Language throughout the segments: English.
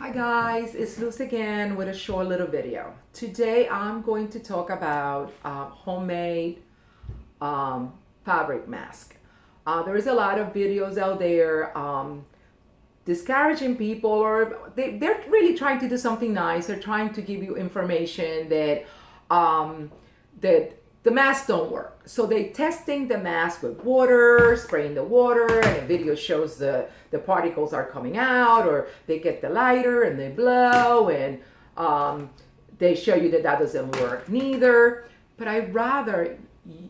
Hi guys, it's Luz again with a short little video. Today I'm going to talk about homemade fabric mask. There is a lot of videos out there discouraging people, or they're really trying to do something nice. They're trying to give you information that the masks don't work. So they testing the mask with water, spraying the water, and the video shows the particles are coming out, or they get the lighter and they blow, and they show you that doesn't work neither. But I'd rather,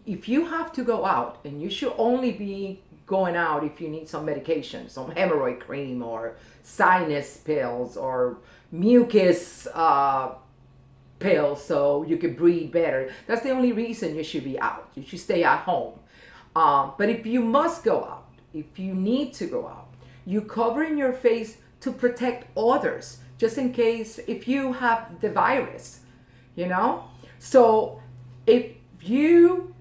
if you have to go out, and you should only be going out if you need some medication, some hemorrhoid cream or sinus pills or mucus pills so you can breathe better. That's the only reason you should be out. You should stay at home. But if you must go out, if you need to go out, you covering your face to protect others, just in case if you have the virus, So if you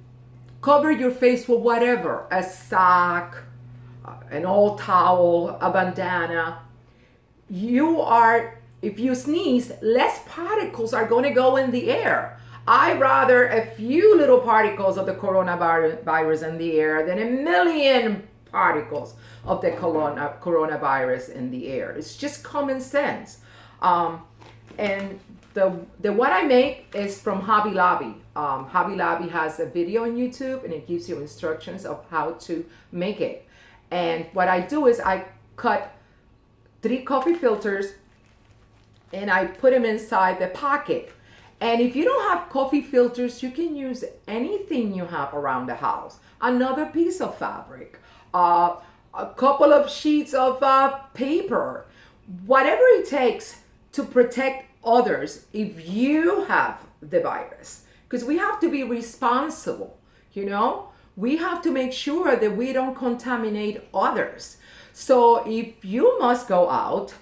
cover your face with whatever, a sock, an old towel, a bandana, if you sneeze, less particles are going to go in the air. I'd rather a few little particles of the coronavirus in the air than a million particles of the coronavirus in the air. It's just common sense. And the what I make is from Hobby Lobby. Hobby Lobby has a video on YouTube, and it gives you instructions of how to make it. And what I do is I cut 3 coffee filters and I put them inside the pocket. And if you don't have coffee filters, you can use anything you have around the house. Another piece of fabric, a couple of sheets of paper, whatever it takes to protect others if you have the virus. Because we have to be responsible, We have to make sure that we don't contaminate others. So if you must go out,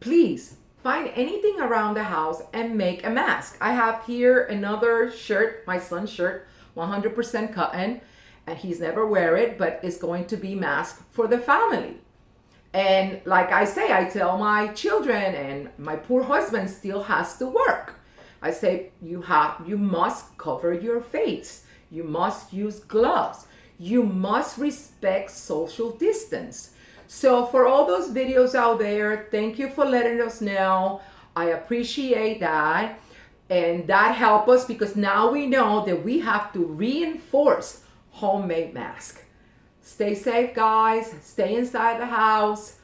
please find anything around the house and make a mask. I have here another shirt, my son's shirt, 100% cotton, and he's never wear it, but it's going to be mask for the family. And like I say, I tell my children, and my poor husband still has to work. I say, you must cover your face. You must use gloves. You must respect social distance. So for all those videos out there, thank you for letting us know. I appreciate that. And that helps us, because now we know that we have to reinforce homemade mask. Stay safe, guys. Stay inside the house.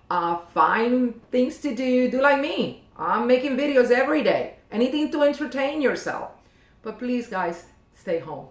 Find things to do. Do like me. I'm making videos every day. Anything to entertain yourself. But please, guys, stay home.